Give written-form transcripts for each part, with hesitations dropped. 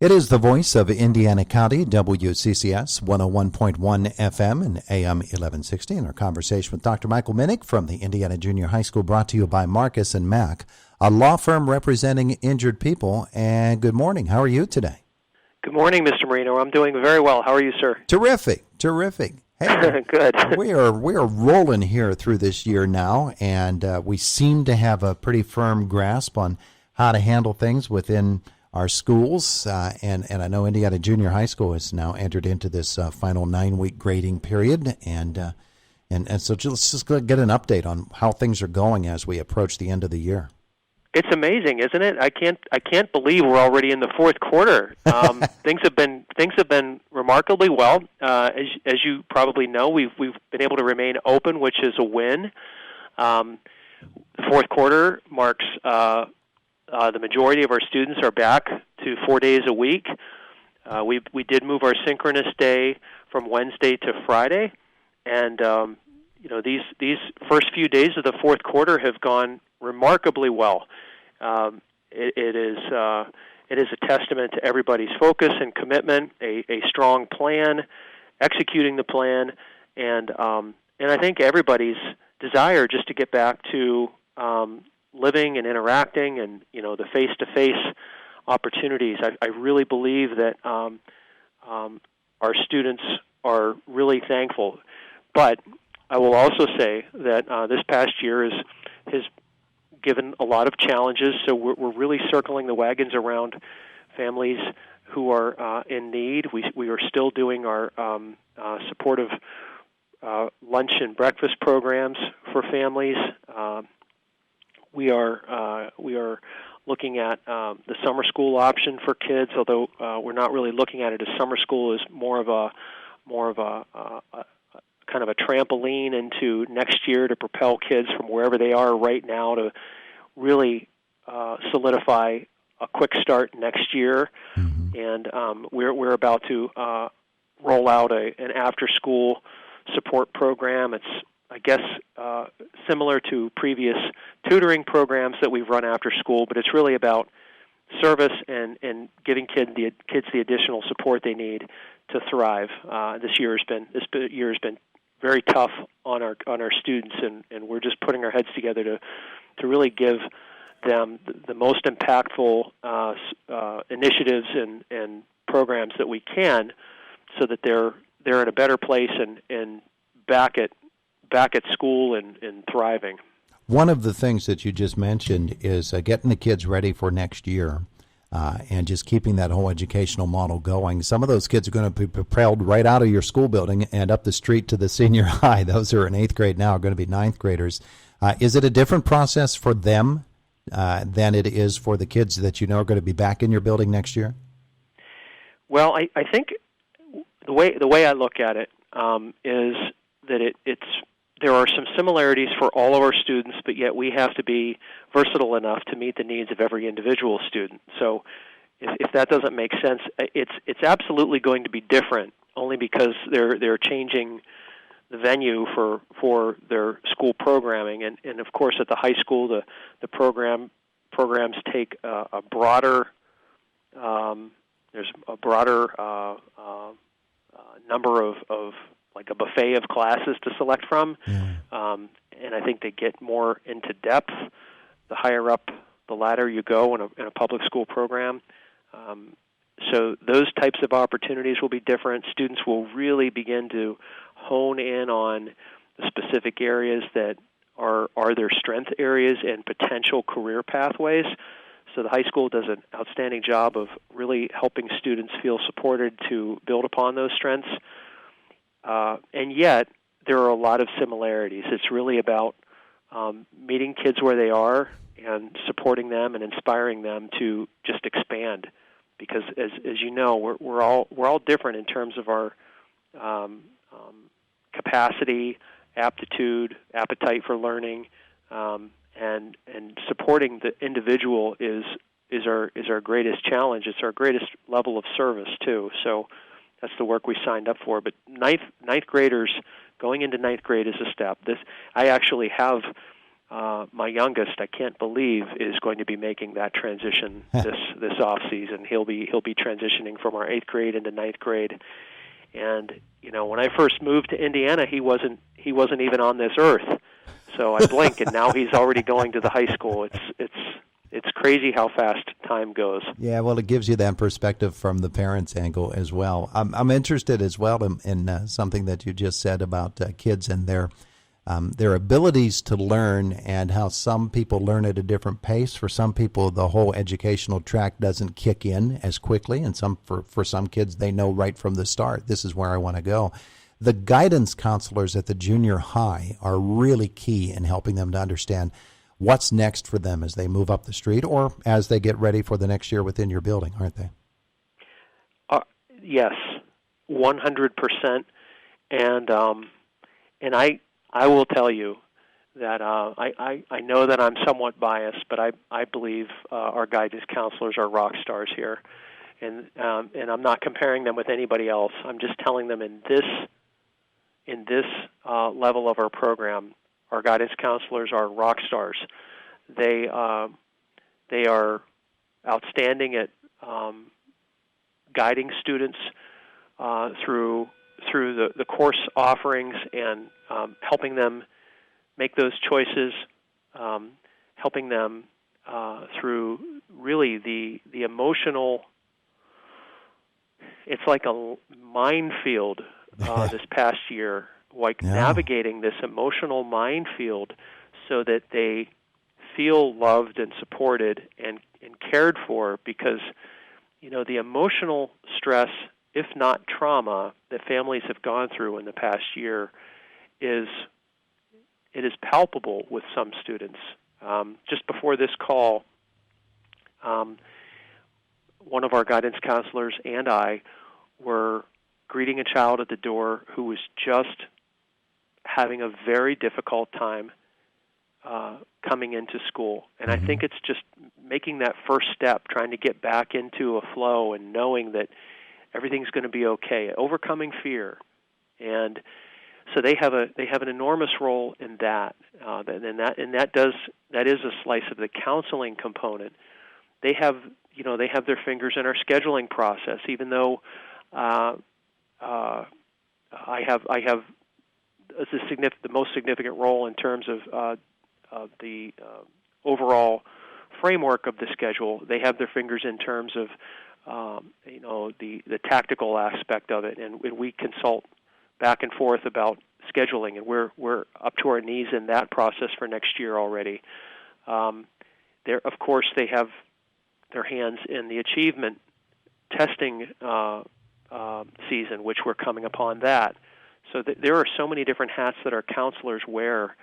It is the voice of Indiana County, WCCS 101.1 FM and AM 1160. In our conversation with Dr. Michael Minnick from the Indiana Junior High School, brought to you by Marcus and Mack, a law firm representing injured people. And good morning. How are you today? Good morning, Mr. Marino. I'm doing very well. How are you, sir? Terrific. Hey, good. we are rolling here through this year now, and we seem to have a pretty firm grasp on how to handle things within our schools, and I know Indiana Junior High School has now entered into this final 9-week grading period, and so let's just get an update on how things are going as we approach the end of the year. It's amazing, isn't it? I can't believe we're already in the fourth quarter. Things have been remarkably well. As you probably know, we've been able to remain open, which is a win. The fourth quarter marks the majority of our students are back to 4 days a week. We did move our synchronous day from Wednesday to Friday, and these first few days of the fourth quarter have gone remarkably well. It is a testament to everybody's focus and commitment, a strong plan, executing the plan, and I think everybody's desire just to get back to living and interacting, and the face-to-face opportunities. I really believe that our students are really thankful. But I will also say that this past year has given a lot of challenges, so we're really circling the wagons around families who are in need. We are still doing our supportive lunch and breakfast programs for families. We are looking at the summer school option for kids, although we're not really looking at it as summer school, as more of a kind of a trampoline into next year to propel kids from wherever they are right now to really solidify a quick start next year. Mm-hmm. And we're about to roll out an after-school support program. It's, I guess, similar to previous tutoring programs that we've run after school, but it's really about service and giving kids the additional support they need to thrive. This year has been very tough on our students, and we're just putting our heads together to really give them the most impactful initiatives and programs that we can, so that they're in a better place and back at school and thriving. One of the things that you just mentioned is getting the kids ready for next year and just keeping that whole educational model going. Some of those kids are going to be propelled right out of your school building and up the street to the senior high. Those who are in 8th grade now are going to be 9th graders. Is it a different process for them than it is for the kids that you know are going to be back in your building next year? Well, I think the way I look at it is that there are some similarities for all of our students, but yet we have to be versatile enough to meet the needs of every individual student. So if that doesn't make sense, it's absolutely going to be different, only because they're changing the venue for their school programming. And of course, at the high school, the programs take a broader there's a broader number of like a buffet of classes to select from, and I think they get more into depth the higher up the ladder you go in a public school program. So those types of opportunities will be different. Students will really begin to hone in on the specific areas that are their strength areas and potential career pathways. So the high school does an outstanding job of really helping students feel supported to build upon those strengths. And yet, there are a lot of similarities. It's really about meeting kids where they are and supporting them and inspiring them to just expand. Because, as you know, we're all different in terms of our capacity, aptitude, appetite for learning, and supporting the individual is our greatest challenge. It's our greatest level of service too. So that's the work we signed up for. But ninth graders going into ninth grade is a step. I actually have my youngest, I can't believe, is going to be making that transition this off season. He'll be transitioning from our 8th grade into 9th grade. And when I first moved to Indiana, he wasn't even on this earth. So I blink, and now he's already going to the high school. It's crazy how fast time goes. Yeah, well, it gives you that perspective from the parents' angle as well. I'm interested as well in something that you just said about kids and their abilities to learn, and how some people learn at a different pace. For some people, the whole educational track doesn't kick in as quickly, and for some kids, they know right from the start, this is where I want to go. The guidance counselors at the junior high are really key in helping them to understand what's next for them as they move up the street or as they get ready for the next year within your building, aren't they? Yes, 100%. And I will tell you that I know that I'm somewhat biased, but I believe our guidance counselors are rock stars here, and I'm not comparing them with anybody else. I'm just telling them in this level of our program, our guidance counselors are rock stars. They are outstanding at guiding students through the course offerings and helping them make those choices, helping them through really the emotional. It's like a minefield this past year, navigating this emotional minefield so that they feel loved and supported and cared for, because the emotional stress, if not trauma, that families have gone through in the past year is palpable with some students. Just before this call, one of our guidance counselors and I were greeting a child at the door who was just having a very difficult time coming into school. And I think it's just making that first step, trying to get back into a flow and knowing that everything's going to be okay, overcoming fear. And so they have an enormous role in that. That is a slice of the counseling component. They have their fingers in our scheduling process, even though I have the most significant role in terms of the overall framework of the schedule. They have their fingers in terms of the tactical aspect of it, and we consult back and forth about scheduling, and we're up to our knees in that process for next year already. Of course, they have their hands in the achievement testing season, which we're coming upon that. So there are so many different hats that our counselors wear.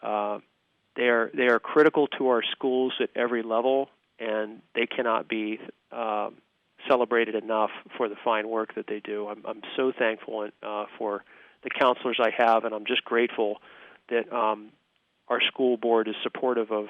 They are critical to our schools at every level, and they cannot be celebrated enough for the fine work that they do. I'm so thankful for the counselors I have, and I'm just grateful that our school board is supportive of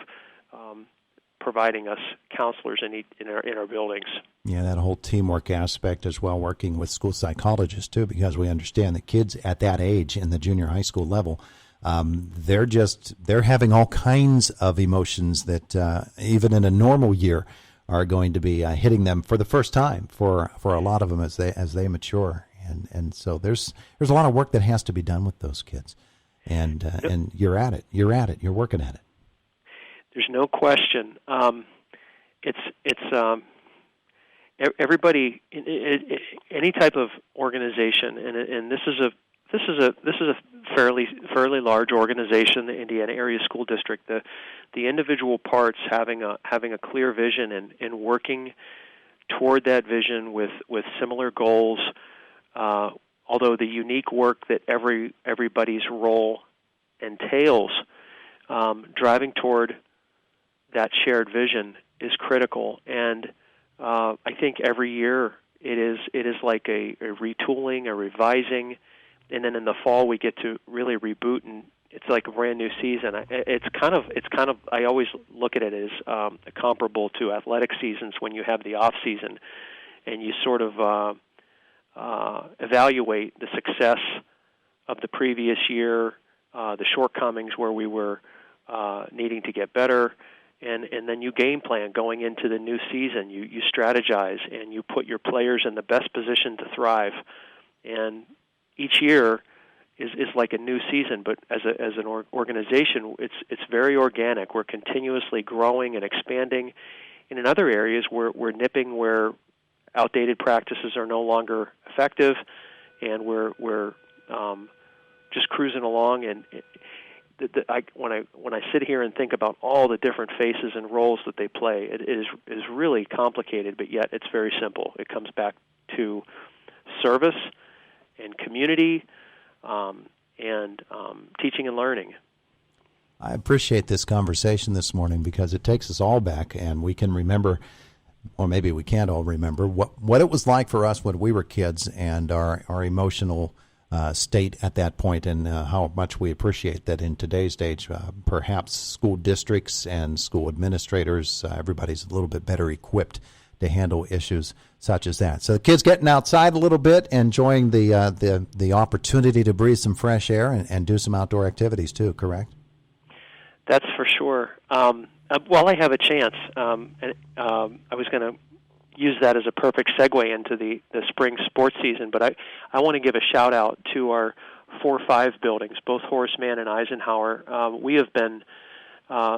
providing us counselors in our buildings. Yeah, that whole teamwork aspect as well, working with school psychologists too, because we understand that kids at that age in the junior high school level, they're having all kinds of emotions that even in a normal year are going to be hitting them for the first time for a lot of them as they mature, and so there's a lot of work that has to be done with those kids, and you're at it, you're working at it. There's no question. Everybody, any type of organization, and this is a fairly large organization, the Indiana Area School District. The individual parts having a clear vision and working toward that vision with similar goals. Although the unique work that everybody's role entails, driving toward that shared vision is critical. And I think every year it is like a retooling, a revising, and then in the fall we get to really reboot, and it's like a brand new season. It's kind of I always look at it as comparable to athletic seasons when you have the off season, and you sort of evaluate the success of the previous year, the shortcomings where we were needing to get better, and then you game plan going into the new season. You strategize, and you put your players in the best position to thrive. And each year is like a new season, but as an organization, it's very organic. We're continuously growing and expanding. And in other areas, we're nipping where outdated practices are no longer effective, and we're just cruising along. And when I sit here and think about all the different faces and roles that they play, it is really complicated, but yet it's very simple. It comes back to service and community, and teaching and learning. I appreciate this conversation this morning because it takes us all back, and we can remember, or maybe we can't all remember, what it was like for us when we were kids and our emotional state at that point, and how much we appreciate that in today's age. Perhaps school districts and school administrators, everybody's a little bit better equipped to handle issues such as that. So the kids getting outside a little bit, enjoying the opportunity to breathe some fresh air and do some outdoor activities too, correct? That's for sure. While I have a chance, I was going to use that as a perfect segue into the spring sports season, but I want to give a shout-out to our 4-5 buildings, both Horace Mann and Eisenhower. We have been,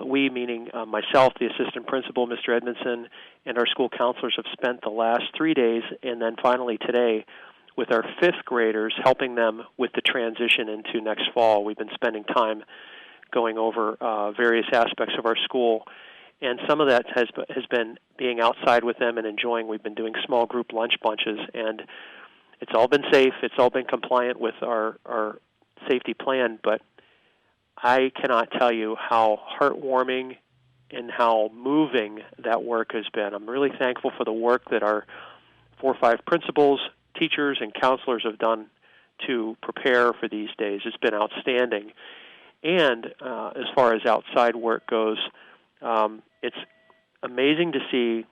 we meaning myself, the assistant principal, Mr. Edmondson, and our school counselors have spent the last 3 days, and then finally today, with our 5th graders, helping them with the transition into next fall. We've been spending time going over various aspects of our school, and some of that has been being outside with them and enjoying. We've been doing small group lunch bunches, and it's all been safe. It's all been compliant with our safety plan, but I cannot tell you how heartwarming and how moving that work has been. I'm really thankful for the work that our 4-5 principals, teachers, and counselors have done to prepare for these days. It's been outstanding. And as far as outside work goes, it's amazing to see,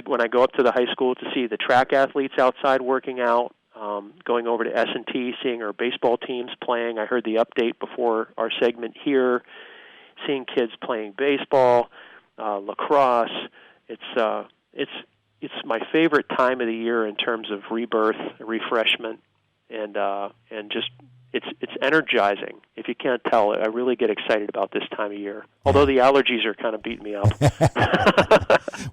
when I go up to the high school, to see the track athletes outside working out, going over to S&T, seeing our baseball teams playing. I heard the update before our segment here, seeing kids playing baseball, lacrosse. It's my favorite time of the year in terms of rebirth, refreshment, and just it's energizing. If you can't tell, I really get excited about this time of year. Although the allergies are kind of beating me up.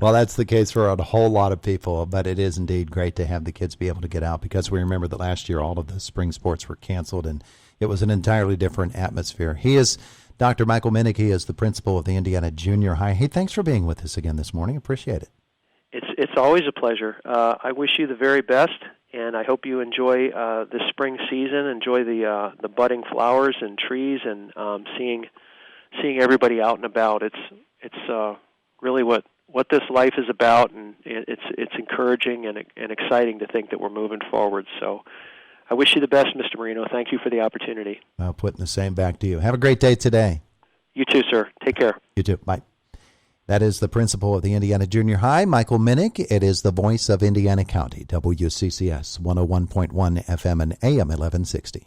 Well, that's the case for a whole lot of people, but it is indeed great to have the kids be able to get out, because we remember that last year all of the spring sports were canceled, and it was an entirely different atmosphere. He is Dr. Michael Minnick. He is the principal of the Indiana Junior High. Hey, thanks for being with us again this morning. Appreciate it. It's always a pleasure. I wish you the very best, and I hope you enjoy the spring season. Enjoy the budding flowers and trees, and seeing everybody out and about. It's really what this life is about, and it's encouraging and exciting to think that we're moving forward. So I wish you the best, Mr. Marino. Thank you for the opportunity. Well, putting the same back to you. Have a great day today. You too, sir. Take care. You too. Bye. That is the principal of the Indiana Junior High, Michael Minnick. It is the voice of Indiana County, WCCS 101.1 FM and AM 1160.